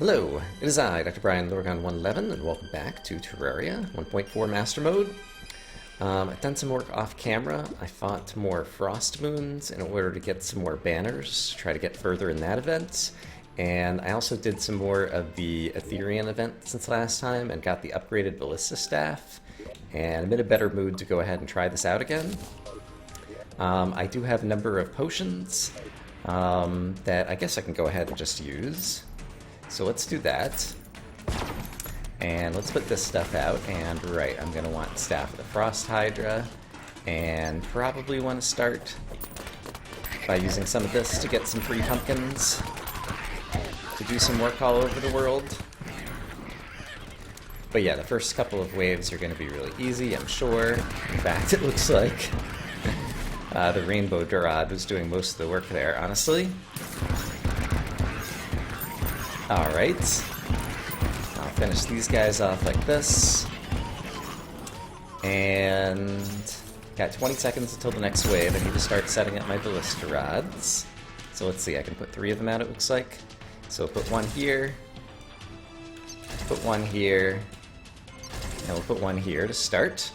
Hello, it is I, Dr. Brian Lorgon111, and welcome back to Terraria 1.4 Master Mode. I've done some work off camera. I fought more Frost Moons in order to get some more banners, try to get further in that event. And I also did some more of the Ethereum event since last time and got the upgraded Ballista Staff. And I'm in a better mood to go ahead and try this out again. I do have a number of potions that I guess I can go ahead and just use. So let's do that. And let's put this stuff out. And right, I'm going to want Staff of the Frost Hydra. And probably want to start by using some of this to get some free pumpkins to do some work all over the world. But yeah, the first couple of waves are going to be really easy, I'm sure. In fact, it looks like the Rainbow Durad was doing most of the work there, honestly. Alright, I'll finish these guys off like this, and got 20 seconds until the next wave. I need to start setting up my ballista rods. So let's see, I can put 3 of them out, it looks like. So we'll put one here, put one here, and we'll put one here to start.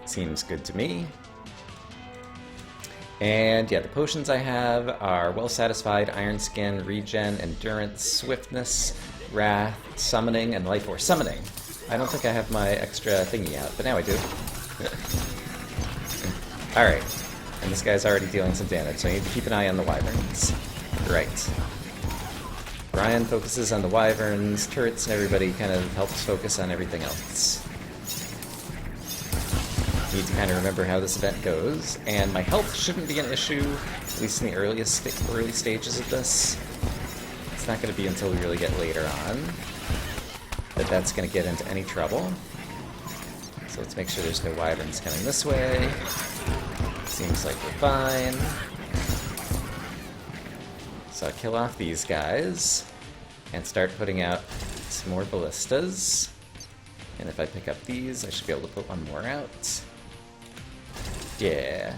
Seems good to me. And yeah, the potions I have are Well Satisfied, Iron Skin, Regen, Endurance, Swiftness, Wrath, Summoning, and Life Force. Summoning! I don't think I have my extra thingy out, but now I do. Alright, and this guy's already dealing some damage, so I need to keep an eye on the wyverns. Right. Brian focuses on the wyverns, turrets, and everybody kind of helps focus on everything else. Need to kind of remember how this event goes, and my health shouldn't be an issue, at least in the early stages of this. It's not going to be until we really get later on that that's going to get into any trouble. So let's make sure there's no wyverns coming this way. Seems like we're fine. So I'll kill off these guys and start putting out some more ballistas. And if I pick up these, I should be able to put one more out. Yeah.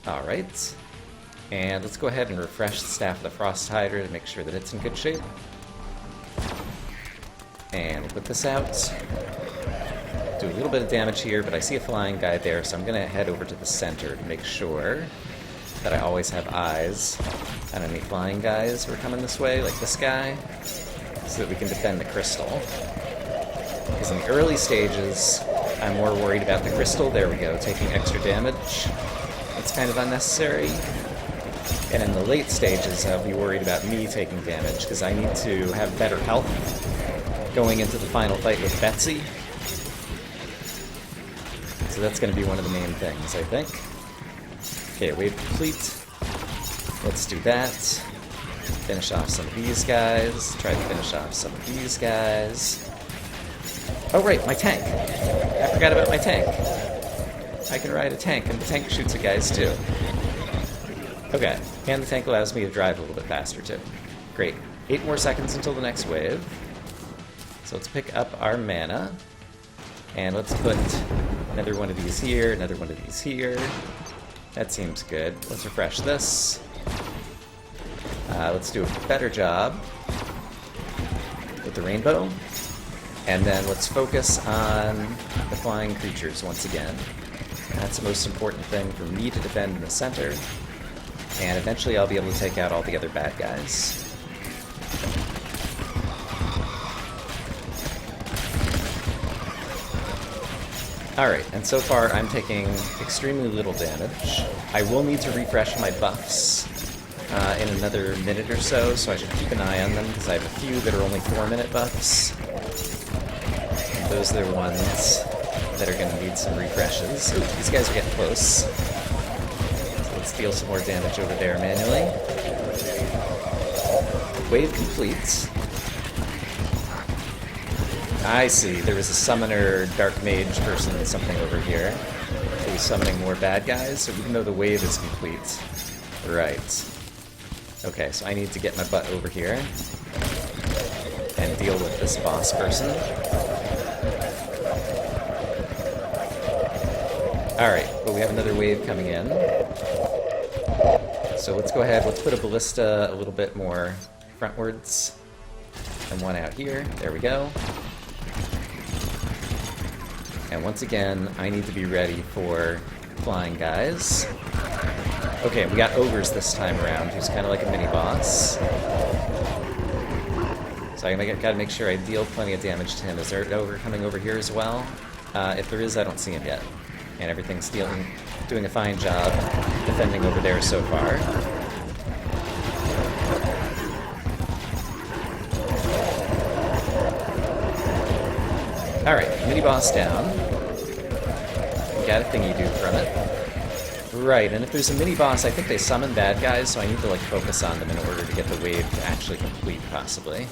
Alright. And let's go ahead and refresh the Staff of the Frost Hydra to make sure that it's in good shape. And we'll put this out. Do a little bit of damage here, but I see a flying guy there, so I'm going to head over to the center to make sure that I always have eyes on any flying guys who are coming this way, like this guy, so that we can defend the crystal. Because in the early stages, I'm more worried about the crystal, there we go, taking extra damage. It's kind of unnecessary. And in the late stages, I'll be worried about me taking damage, because I need to have better health going into the final fight with Betsy. So that's going to be one of the main things, I think. Okay, wave complete. Let's do that. Finish off some of these guys. Try to finish off some of these guys. Oh right, my tank! I forgot about my tank. I can ride a tank, and the tank shoots at guys too. Okay, and the tank allows me to drive a little bit faster too. Great. 8 more seconds until the next wave. So let's pick up our mana. And let's put another one of these here, another one of these here. That seems good. Let's refresh this. Let's do a better job with the rainbow. And then let's focus on the flying creatures once again. That's the most important thing for me to defend in the center. And eventually I'll be able to take out all the other bad guys. Alright, and so far I'm taking extremely little damage. I will need to refresh my buffs in another minute or so I should keep an eye on them, because I have a few that are only 4-minute buffs. And those are the ones that are going to need some refreshes. Ooh, these guys are getting close. So let's deal some more damage over there manually. Wave complete. I see, there was a summoner, dark mage person, something over here, who's summoning more bad guys, so even though the wave is complete. Right. Okay, so I need to get my butt over here and deal with this boss person. Alright, but we have another wave coming in. So let's go ahead, let's put a ballista a little bit more frontwards. And one out here. There we go. And once again, I need to be ready for flying guys. Okay, we got ogres this time around, who's kind of like a mini-boss. So I gotta make sure I deal plenty of damage to him. Is there an ogre coming over here as well? If there is, I don't see him yet. And everything's doing a fine job defending over there so far. Alright, mini-boss down. Got a thing you do from it. Right, and if there's a mini-boss, I think they summon bad guys, so I need to like focus on them in order to get the wave to actually complete, possibly.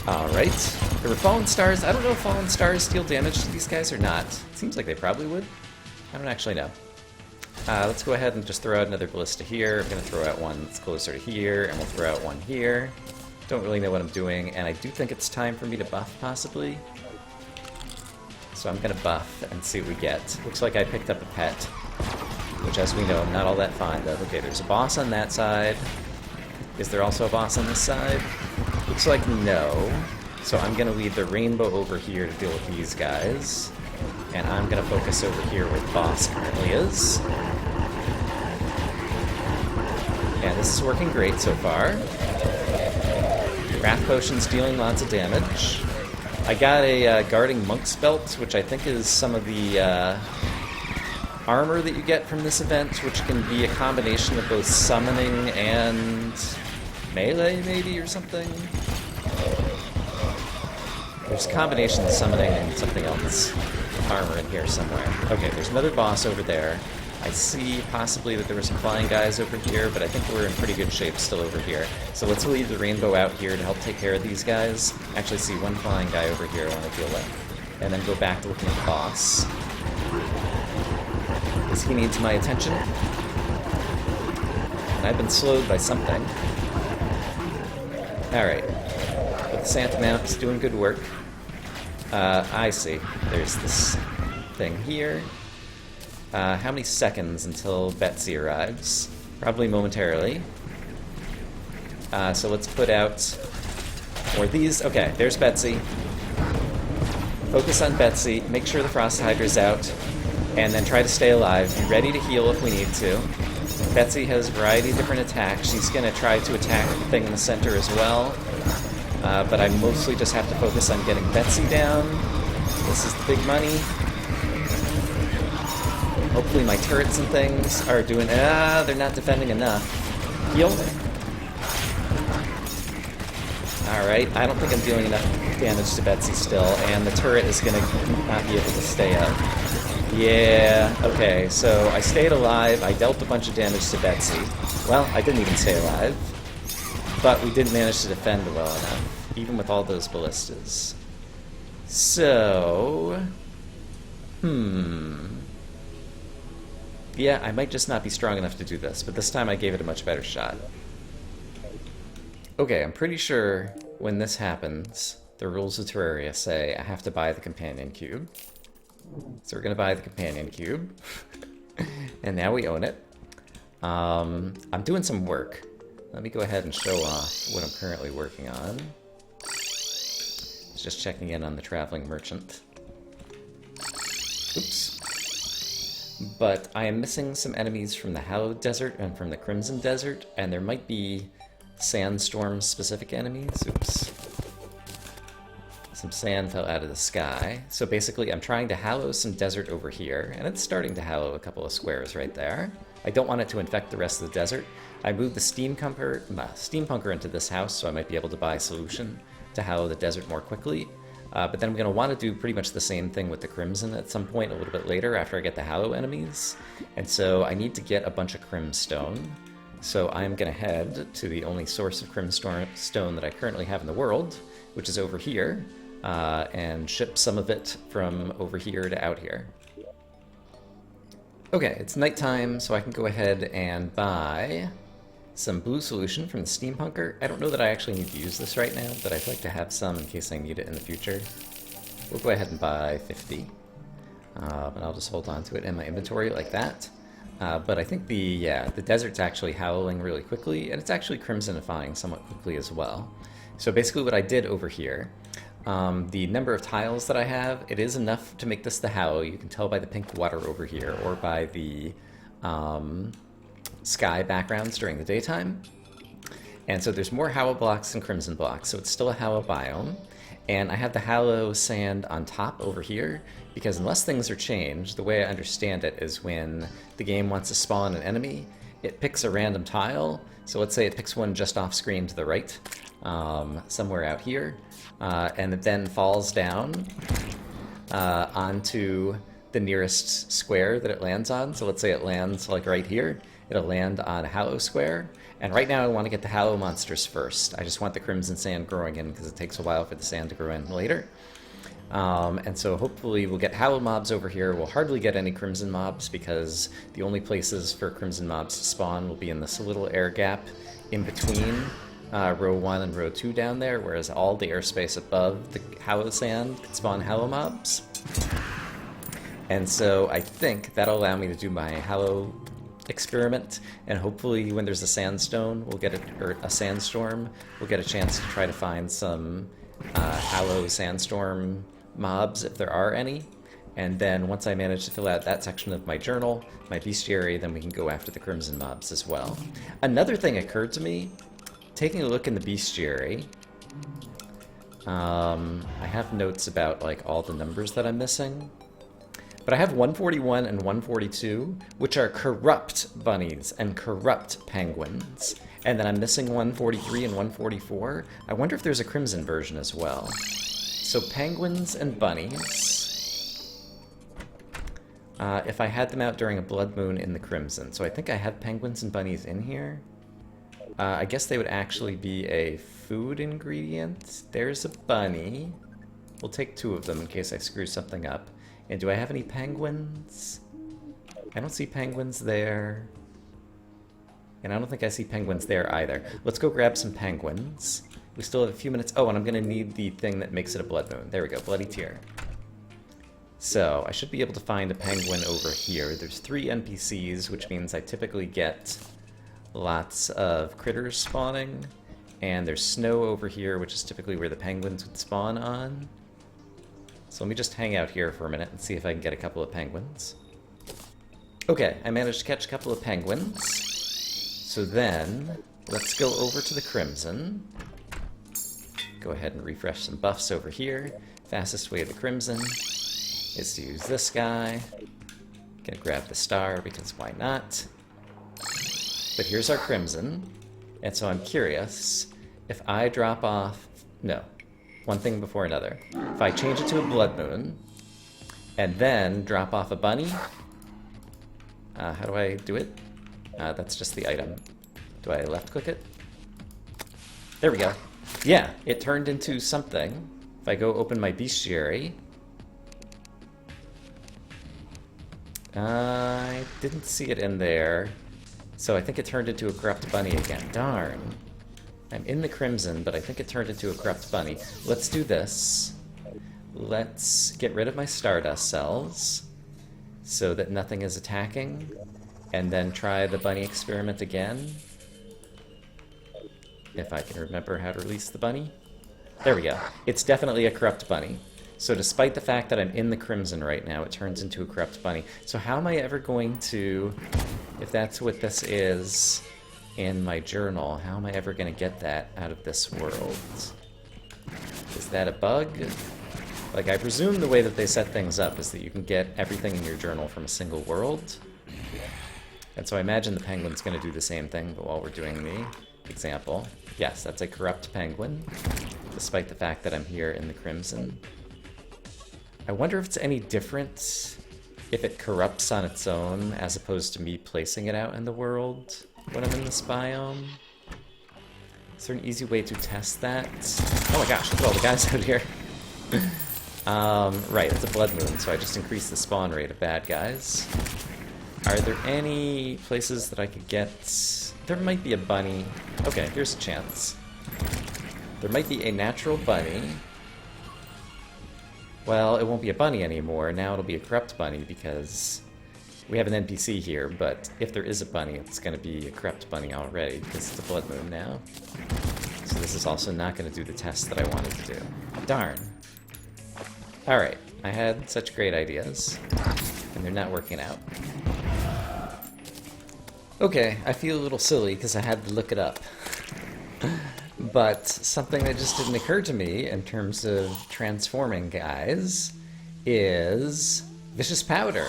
Alright. There were fallen stars. I don't know if fallen stars deal damage to these guys or not. It seems like they probably would. I don't actually know. Let's go ahead and just throw out another ballista here. I'm going to throw out one that's closer to here, and we'll throw out one here. Don't really know what I'm doing, and I do think it's time for me to buff, possibly. So I'm going to buff and see what we get. Looks like I picked up a pet, which, as we know, I'm not all that fond of. Okay, there's a boss on that side. Is there also a boss on this side? Looks like no. So I'm going to leave the rainbow over here to deal with these guys. And I'm going to focus over here where the boss currently is. And this is working great so far. Wrath Potion's dealing lots of damage. I got a Guarding Monk's Belt, which I think is some of the armor that you get from this event, which can be a combination of both summoning and melee, maybe, or something. There's a combination of summoning and something else. Armor in here somewhere. Okay, there's another boss over there. I see possibly that there were some flying guys over here, but I think we're in pretty good shape still over here. So let's leave the rainbow out here to help take care of these guys. Actually see one flying guy over here I want to deal with. And then go back to looking at the boss. Because he needs my attention. And I've been slowed by something. Alright. But the Santa Mount is doing good work. I see. There's this thing here. How many seconds until Betsy arrives? Probably momentarily. So let's put out more of these. Okay, there's Betsy. Focus on Betsy, make sure the Frost Hydra's out, and then try to stay alive. Be ready to heal if we need to. Betsy has a variety of different attacks. She's going to try to attack the thing in the center as well. But I mostly just have to focus on getting Betsy down. This is the big money. Hopefully my turrets and things are doing... they're not defending enough. Heal. Alright, I don't think I'm dealing enough damage to Betsy still, and the turret is going to not be able to stay up. Yeah, okay, so I stayed alive, I dealt a bunch of damage to Betsy. Well, I didn't even stay alive. But we didn't manage to defend well enough, even with all those ballistas. So... Yeah, I might just not be strong enough to do this, but this time I gave it a much better shot. Okay, I'm pretty sure when this happens, the rules of Terraria say I have to buy the companion cube. So we're going to buy the companion cube. And now we own it. I'm doing some work. Let me go ahead and show off what I'm currently working on. Just checking in on the traveling merchant. Oops. But I am missing some enemies from the Hallowed Desert and from the Crimson Desert, and there might be Sandstorm-specific enemies. Oops. Some sand fell out of the sky. So basically, I'm trying to hallow some desert over here, and it's starting to hallow a couple of squares right there. I don't want it to infect the rest of the desert. I moved the steampunker into this house, so I might be able to buy a solution to hallow the desert more quickly. But then I'm going to want to do pretty much the same thing with the Crimson at some point a little bit later after I get the Hallow enemies. And so I need to get a bunch of Crimstone. So I'm going to head to the only source of Crimstone that I currently have in the world, which is over here, and ship some of it from over here to out here. Okay, it's nighttime, so I can go ahead and buy some blue solution from the steampunker. I don't know that I actually need to use this right now, but I'd like to have some in case I need it in the future. We'll go ahead and buy 50. And I'll just hold on to it in my inventory like that. But I think the desert's actually howling really quickly, and it's actually crimsonifying somewhat quickly as well. So basically what I did over here, the number of tiles that I have, it is enough to make this the Hallow. You can tell by the pink water over here, or by the sky backgrounds during the daytime. And so there's more Hallow blocks than Crimson blocks, so it's still a Hallow biome. And I have the Hallow sand on top over here, because unless things are changed, the way I understand it is when the game wants to spawn an enemy, it picks a random tile. So let's say it picks one just off screen to the right, somewhere out here, and it then falls down onto the nearest square that it lands on. So let's say it lands like right here. It'll land on Hallow Square. And right now I want to get the Hallow monsters first. I just want the Crimson Sand growing in because it takes a while for the sand to grow in later. And so hopefully we'll get Hallow mobs over here. We'll hardly get any Crimson mobs because the only places for Crimson mobs to spawn will be in this little air gap in between row 1 and row 2 down there, whereas all the airspace above the Hallow Sand can spawn Hallow mobs. And so I think that'll allow me to do my Hallow experiment, and hopefully when there's a sandstorm, we'll get a sandstorm, we'll get a chance to try to find some Hallow sandstorm mobs if there are any. And then once I manage to fill out that section of my journal, my bestiary, then we can go after the Crimson mobs as well. Another thing occurred to me, taking a look in the bestiary, I have notes about like all the numbers that I'm missing. But I have 141 and 142, which are corrupt bunnies and corrupt penguins. And then I'm missing 143 and 144. I wonder if there's a Crimson version as well. So penguins and bunnies. If I had them out during a blood moon in the Crimson. So I think I have penguins and bunnies in here. I guess they would actually be a food ingredient. There's a bunny. We'll take 2 of them in case I screw something up. And do I have any penguins? I don't see penguins there. And I don't think I see penguins there either. Let's go grab some penguins. We still have a few minutes. Oh, and I'm going to need the thing that makes it a blood moon. There we go, bloody tear. So I should be able to find a penguin over here. There's 3 NPCs, which means I typically get lots of critters spawning. And there's snow over here, which is typically where the penguins would spawn on. So let me just hang out here for a minute and see if I can get a couple of penguins. Okay, I managed to catch a couple of penguins. So then, let's go over to the Crimson. Go ahead and refresh some buffs over here. Fastest way to the Crimson is to use this guy. Gonna grab the star because why not? But here's our Crimson. And so I'm curious, if I drop off... No. One thing before another. If I change it to a blood moon, and then drop off a bunny, how do I do it? That's just the item. Do I left click it? There we go. Yeah, it turned into something. If I go open my bestiary, I didn't see it in there, so I think it turned into a corrupt bunny again. Darn. I'm in the Crimson, but I think it turned into a corrupt bunny. Let's do this. Let's get rid of my Stardust cells so that nothing is attacking, and then try the bunny experiment again. If I can remember how to release the bunny. There we go. It's definitely a corrupt bunny. So despite the fact that I'm in the Crimson right now, it turns into a corrupt bunny. So how am I ever going to, if that's what this is in my journal, how am I ever going to get that out of this world? Is that a bug? Like, I presume the way that they set things up is that you can get everything in your journal from a single world. And so I imagine the penguin's going to do the same thing, but while we're doing the example, yes, that's a corrupt penguin, despite the fact that I'm here in the Crimson. I wonder if it's any different if it corrupts on its own as opposed to me placing it out in the world when I'm in this biome. Is there an easy way to test that? Oh my gosh, look at all the guys out here. Right, it's a blood moon, so I just increased the spawn rate of bad guys. Are there any places that I could get... There might be a bunny. Okay, here's a chance. There might be a natural bunny. Well, it won't be a bunny anymore. Now it'll be a corrupt bunny because we have an NPC here, but if there is a bunny, it's going to be a corrupt bunny already, because it's a blood moon now. So this is also not going to do the test that I wanted to do. Darn. Alright, I had such great ideas, and they're not working out. Okay, I feel a little silly because I had to look it up. But something that just didn't occur to me in terms of transforming guys is vicious powder.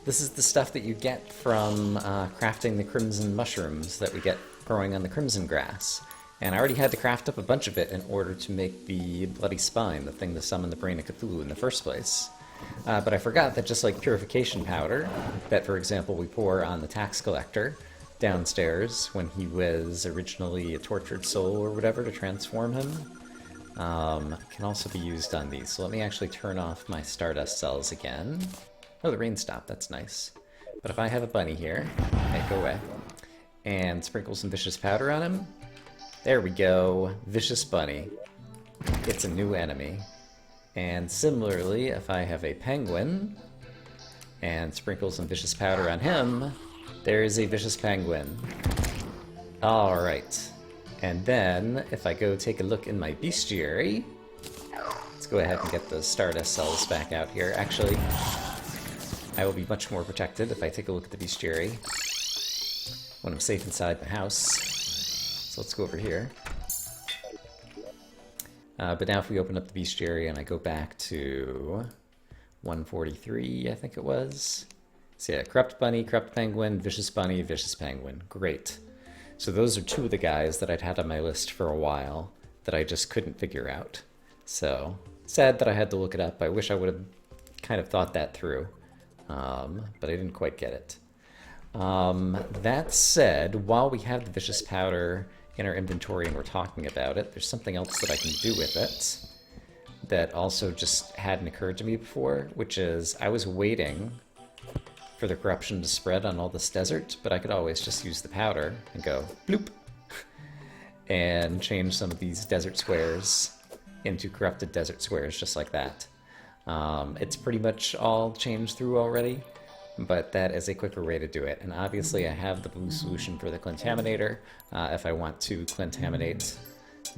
This is the stuff that you get from crafting the crimson mushrooms that we get growing on the crimson grass. And I already had to craft up a bunch of it in order to make the bloody spine, the thing to summon the brain of Cthulhu in the first place. But I forgot that just like purification powder, that for example we pour on the tax collector downstairs when he was originally a tortured soul or whatever to transform him, can also be used on these. So let me actually turn off my Stardust cells again. Oh, the rain stopped, that's nice. But if I have a bunny here, hey, go away, and sprinkle some vicious powder on him, there we go, vicious bunny. It's a new enemy. And similarly, if I have a penguin and sprinkle some vicious powder on him, there is a vicious penguin. Alright. And then, if I go take a look in my bestiary, let's go ahead and get those Stardust cells back out here. Actually, I will be much more protected if I take a look at the bestiary when I'm safe inside the house. So let's go over here. But now if we open up the bestiary and I go back to 143, I think it was. So yeah, corrupt bunny, corrupt penguin, vicious bunny, vicious penguin. Great. So those are two of the guys that I'd had on my list for a while that I just couldn't figure out. So sad that I had to look it up. I wish I would have kind of thought that through, but I didn't quite get it. That said, while we have the vicious powder in our inventory and we're talking about it, there's something else that I can do with it that also just hadn't occurred to me before, which is I was waiting for the corruption to spread on all this desert, but I could always just use the powder and go bloop and change some of these desert squares into corrupted desert squares just like that. It's pretty much all changed through already, but that is a quicker way to do it. And obviously I have the blue solution for the Clintaminator if I want to Clintaminate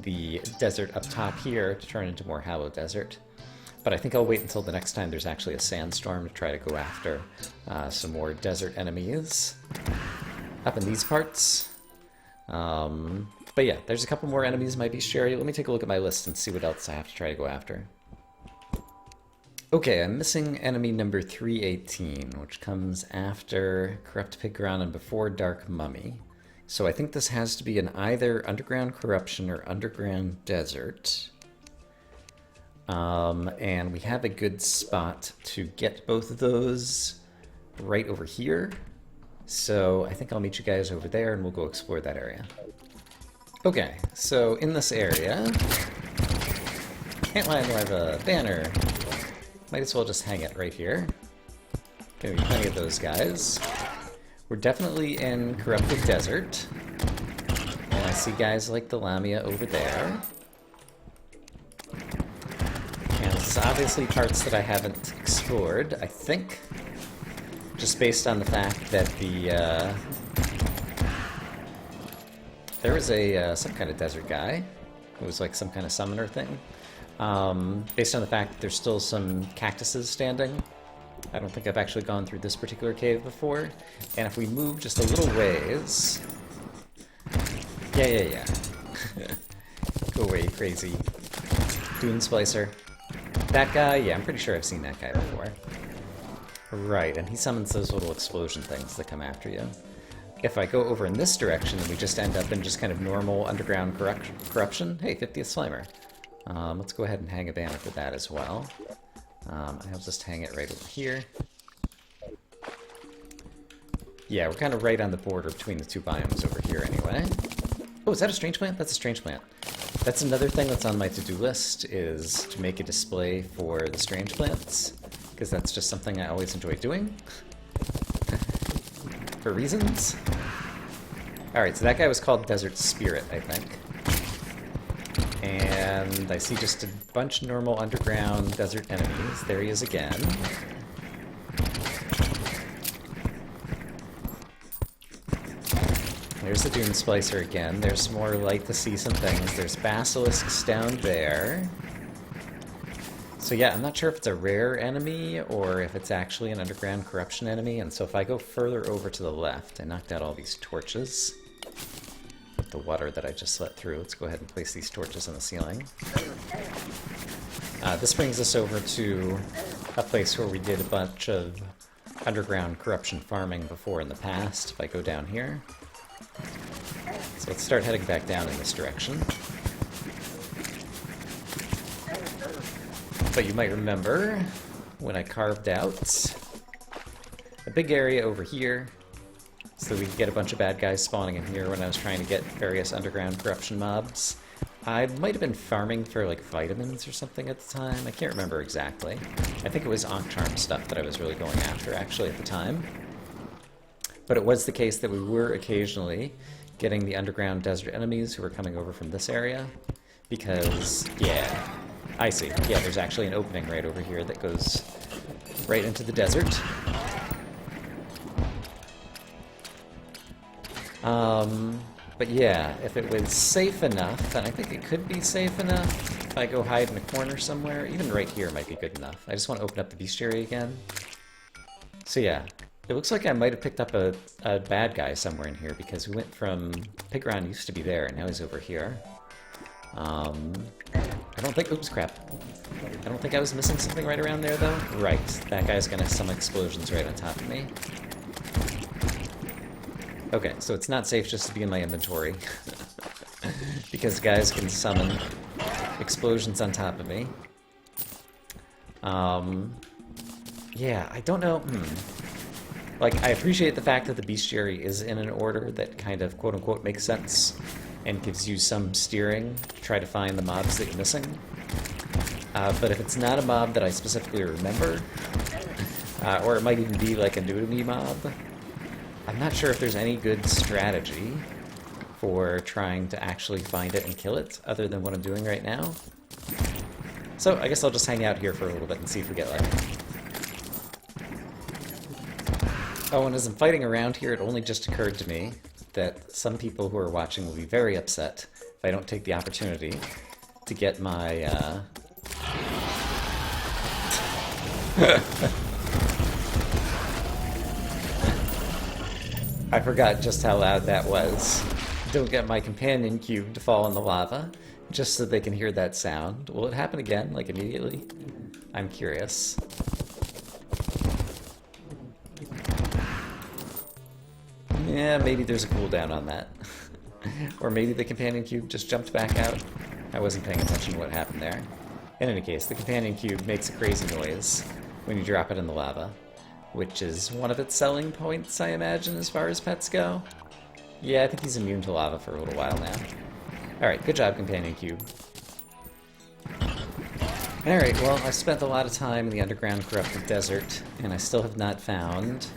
the desert up top here to turn into more Hallow Desert. But I think I'll wait until the next time there's actually a sandstorm to try to go after some more desert enemies up in these parts. But yeah, there's a couple more enemies in my bestiary. Let me take a look at my list and see what else I have to try to go after. Okay, I'm missing enemy number 318, which comes after Corrupt Pigron and before Dark Mummy. So I think this has to be in either Underground Corruption or Underground Desert. And we have a good spot to get both of those right over here. So I think I'll meet you guys over there and we'll go explore that area. Okay, so in this area, Antlions will have a banner. Might as well just hang it right here. Gonna be plenty of those guys. We're definitely in Corrupted Desert. And I see guys like the Lamia over there. And this is obviously parts that I haven't explored, I think. Just based on the fact that the, there was a, some kind of desert guy. It was like some kind of summoner thing. Based on the fact that there's still some cactuses standing. I don't think I've actually gone through this particular cave before. And if we move just a little ways... Yeah. Go away, you crazy Dune Splicer. That guy? Yeah, I'm pretty sure I've seen that guy before. Right, and he summons those little explosion things that come after you. If I go over in this direction, then we just end up in just kind of normal underground corruption. Hey, 50th Slimer. Let's go ahead and hang a banner for that as well. I'll just hang it right over here. Yeah, we're kind of right on the border between the two biomes over here anyway. Oh, is that a strange plant? That's a strange plant. That's another thing that's on my to-do list, is to make a display for the strange plants, because that's just something I always enjoy doing. For reasons. Alright, so that guy was called Desert Spirit, I think. And I see just a bunch of normal underground desert enemies. There he is again. there's the Doom Splicer again. There's some more light to see some things. There's basilisks down there. So yeah, I'm not sure if it's a rare enemy or if it's actually an underground corruption enemy. And so if I go further over to the left, I knocked out all these torches with the water that I just let through. Let's go ahead and place these torches on the ceiling. This brings us over to a place where we did a bunch of underground corruption farming before in the past. If I go down here. So let's start heading back down in this direction. But you might remember when I carved out a big area over here so that we could get a bunch of bad guys spawning in here when I was trying to get various underground corruption mobs. I might have been farming for like vitamins or something at the time. I can't remember exactly. I think it was Ankh Charm stuff that I was really going after actually at the time. But it was the case that we were occasionally getting the underground desert enemies who were coming over from this area. Because, yeah, I see. Yeah, there's actually an opening right over here that goes right into the desert. But yeah, if it was safe enough, and I think it could be safe enough, if I go hide in a corner somewhere, even right here might be good enough. I just want to open up the bestiary again. So yeah, it looks like I might have picked up a bad guy somewhere in here, because we went from... Pigron used to be there, and now he's over here. I don't think... Oops, crap. I don't think I was missing something right around there, though. Right, that guy's gonna have some explosions right on top of me. Okay, so it's not safe just to be in my inventory. Because guys can summon explosions on top of me. Yeah, I don't know. Like, I appreciate the fact that the bestiary is in an order that kind of, quote-unquote, makes sense and gives you some steering to try to find the mobs that you're missing. But if it's not a mob that I specifically remember, or it might even be like a new-to-me mob, I'm not sure if there's any good strategy for trying to actually find it and kill it, other than what I'm doing right now. So I guess I'll just hang out here for a little bit and see if we get lucky. Oh, and as I'm fighting around here, it only just occurred to me that some people who are watching will be very upset if I don't take the opportunity to get my, I forgot just how loud that was. Don't get my companion cube to fall in the lava, just so they can hear that sound. Will it happen again, like immediately? I'm curious. Yeah, maybe there's a cooldown on that. Or maybe the companion cube just jumped back out. I wasn't paying attention to what happened there. In any case, the companion cube makes a crazy noise when you drop it in the lava, which is one of its selling points, I imagine, as far as pets go. Yeah, I think he's immune to lava for a little while now. Alright, good job, companion cube. Alright, well, I spent a lot of time in the underground corrupted desert, and I still have not found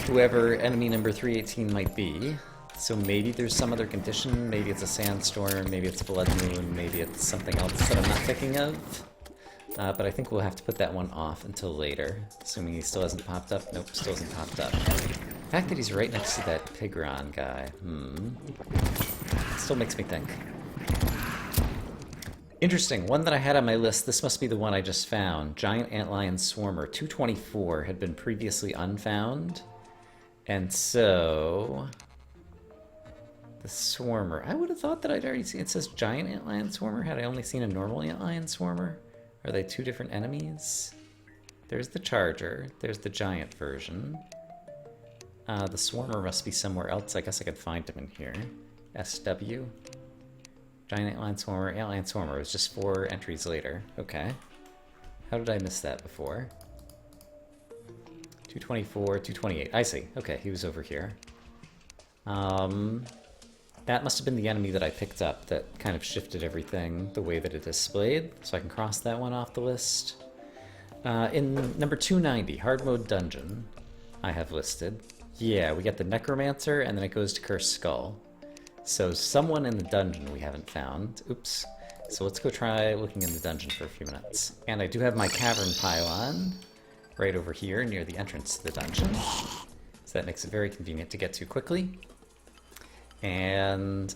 whoever enemy number 318 might be. So maybe there's some other condition, maybe it's a sandstorm, maybe it's a blood moon, maybe it's something else that I'm not thinking of. But I think we'll have to put that one off until later, assuming he still hasn't popped up. Nope, still hasn't popped up. The fact that he's right next to that Pigron guy, still makes me think. Interesting, one that I had on my list, this must be the one I just found. Giant Antlion Swarmer, 224, had been previously unfound. And so... the Swarmer. I would have thought that I'd already seen... It says Giant Antlion Swarmer. Had I only seen a normal Antlion Swarmer? Are they two different enemies? There's the Charger. There's the giant version. The Swarmer must be somewhere else. I guess I could find him in here. SW. Giant Antlion Swarmer. Antlion Swarmer was just 4 entries later. Okay. How did I miss that before? 224, 228. I see. Okay, he was over here. That must have been the enemy that I picked up that kind of shifted everything the way that it displayed, so I can cross that one off the list. In number 290, Hard Mode Dungeon, I have listed. Yeah, we get the Necromancer, and then it goes to Cursed Skull. So someone in the dungeon we haven't found. Oops. So let's go try looking in the dungeon for a few minutes. And I do have my Cavern Pylon right over here near the entrance to the dungeon. So that makes it very convenient to get to quickly. And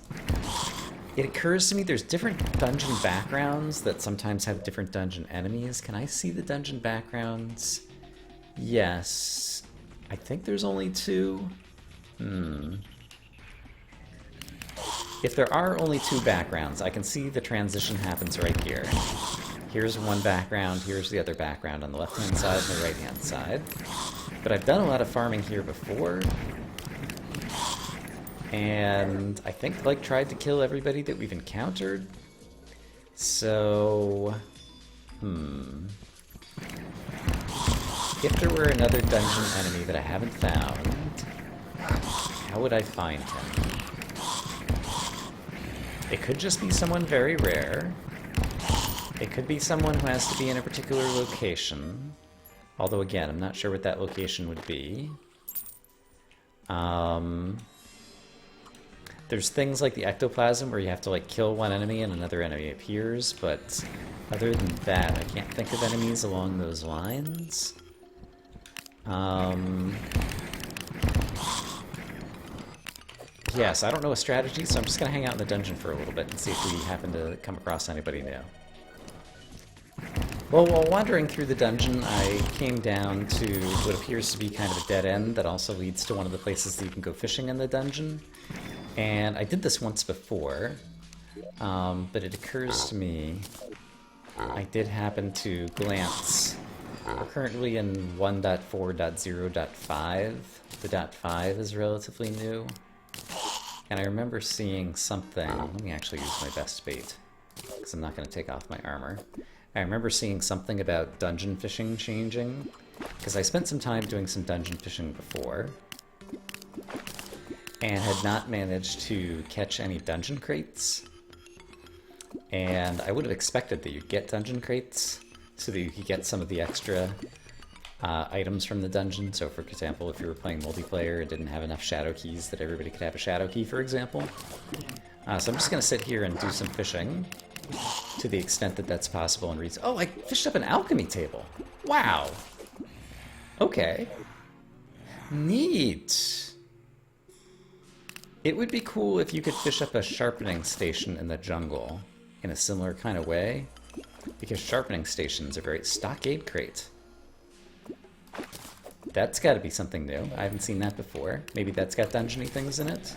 it occurs to me there's different dungeon backgrounds that sometimes have different dungeon enemies. Can I see the dungeon backgrounds? Yes. I think there's only 2. If there are only 2 backgrounds, I can see the transition happens right here. Here's one background, here's the other background on the left-hand side and the right-hand side. But I've done a lot of farming here before, and I think, like, tried to kill everybody that we've encountered. So, if there were another dungeon enemy that I haven't found, how would I find him? It could just be someone very rare. It could be someone who has to be in a particular location. Although, again, I'm not sure what that location would be. There's things like the ectoplasm where you have to, like, kill one enemy and another enemy appears, but other than that, I can't think of enemies along those lines. Yes, I don't know a strategy, so I'm just going to hang out in the dungeon for a little bit and see if we happen to come across anybody new. Well, while wandering through the dungeon, I came down to what appears to be kind of a dead end that also leads to one of the places that you can go fishing in the dungeon. And I did this once before, but it occurs to me I did happen to glance. We're currently in 1.4.0.5. The .5 is relatively new. And I remember seeing something. Let me actually use my best bait, because I'm not going to take off my armor. I remember seeing something about dungeon fishing changing, because I spent some time doing some dungeon fishing before, and had not managed to catch any dungeon crates. And I would have expected that you'd get dungeon crates, so that you could get some of the extra items from the dungeon. So, for example, if you were playing multiplayer and didn't have enough shadow keys that everybody could have a shadow key, for example. So I'm just going to sit here and do some fishing, to the extent that that's possible and reads. Oh, I fished up an alchemy table. Wow. Okay. Neat. It would be cool if you could fish up a sharpening station in the jungle in a similar kind of way, because sharpening stations are very... Stockade crate. That's got to be something new. I haven't seen that before. Maybe that's got dungeony things in it.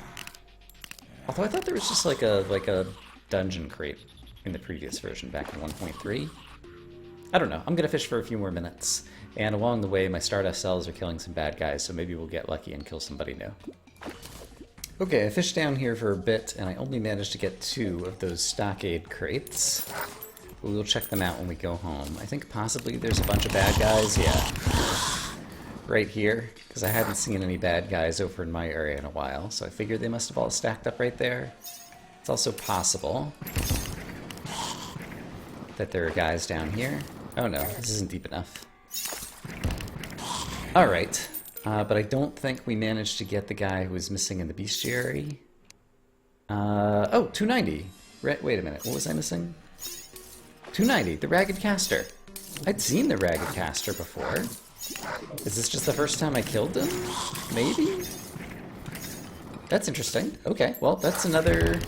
Although I thought there was just like a dungeon crate in the previous version back in 1.3. I don't know. I'm going to fish for a few more minutes. And along the way, my Stardust cells are killing some bad guys, so maybe we'll get lucky and kill somebody new. Okay, I fished down here for a bit, and I only managed to get 2 of those stockade crates. We'll check them out when we go home. I think possibly there's a bunch of bad guys, yeah. Right here, because I hadn't seen any bad guys over in my area in a while, so I figured they must have all stacked up right there. It's also possible that there are guys down here. Oh no, this isn't deep enough. Alright, but I don't think we managed to get the guy who was missing in the bestiary. Oh, 290! Wait a minute, what was I missing? 290, the Ragged Caster. I'd seen the Ragged Caster before. Is this just the first time I killed him? Maybe? That's interesting. Okay, well, that's another...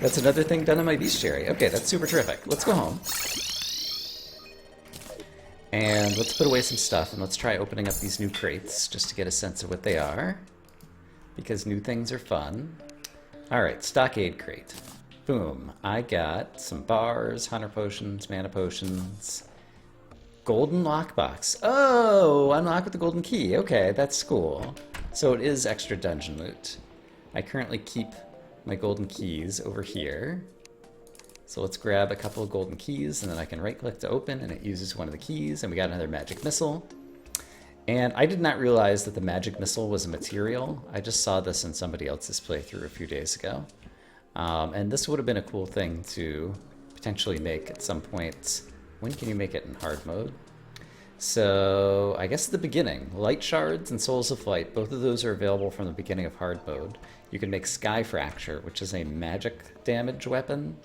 that's another thing done in my bestiary. Okay, that's super terrific. Let's go home. And let's put away some stuff, and let's try opening up these new crates, just to get a sense of what they are. Because new things are fun. Alright, stockade crate. Boom. I got some bars, hunter potions, mana potions... Golden lockbox. Oh, unlock with the golden key. Okay, that's cool. So it is extra dungeon loot. I currently keep my golden keys over here. So let's grab a couple of golden keys, and then I can right-click to open, and it uses one of the keys, and we got another magic missile. And I did not realize that the magic missile was a material. I just saw this in somebody else's playthrough a few days ago. And this would have been a cool thing to potentially make at some point. When can you make it in hard mode? So, I guess at the beginning. Light Shards and Souls of Light, both of those are available from the beginning of hard mode. You can make Sky Fracture, which is a magic damage weapon.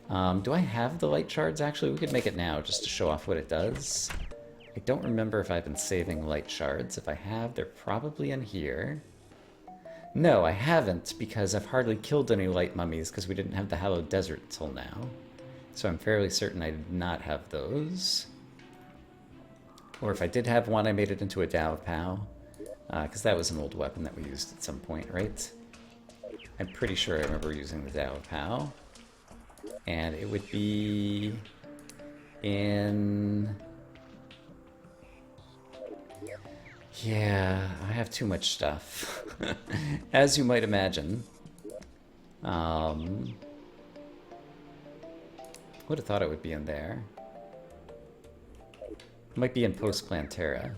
Do I have the Light Shards, actually? We could make it now, just to show off what it does. I don't remember if I've been saving Light Shards. If I have, they're probably in here. No, I haven't, because I've hardly killed any light mummies because we didn't have the Hallowed Desert till now. So I'm fairly certain I did not have those. Or if I did have one, I made it into a Tao of Pow. Because that was an old weapon that we used at some point, right? I'm pretty sure I remember using the Tao of Pow. And it would be in... Yeah, I have too much stuff. As you might imagine. Would have thought it would be in there. It might be in post-Plantera.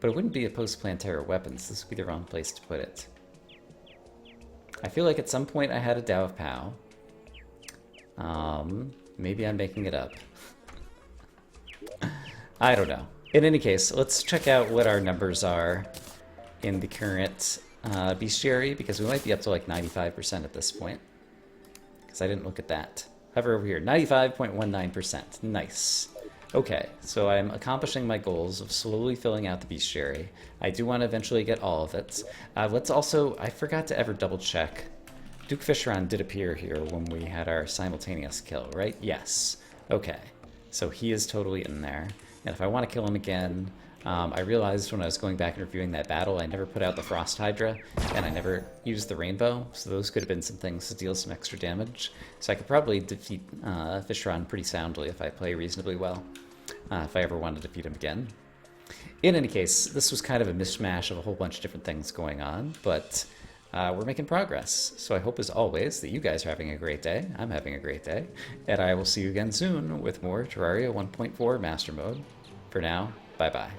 But it wouldn't be a post-Plantera weapons. This would be the wrong place to put it. I feel like at some point I had a Tao of Pow. Maybe I'm making it up. I don't know. In any case, let's check out what our numbers are in the current bestiary, because we might be up to like 95% at this point. Because I didn't look at that. Hover over here, 95.19%. Nice. Okay, so I'm accomplishing my goals of slowly filling out the bestiary. I do want to eventually get all of it. Let's also, I forgot to ever double check. Duke Fisheron did appear here when we had our simultaneous kill, right? Yes. Okay, so he is totally in there. And if I want to kill him again, I realized when I was going back and reviewing that battle, I never put out the Frost Hydra, and I never used the Rainbow, so those could have been some things to deal some extra damage. So I could probably defeat Fisheron pretty soundly if I play reasonably well, if I ever want to defeat him again. In any case, this was kind of a mishmash of a whole bunch of different things going on, but we're making progress. So I hope, as always, that you guys are having a great day. I'm having a great day. And I will see you again soon with more Terraria 1.4 Master Mode. For now, bye-bye.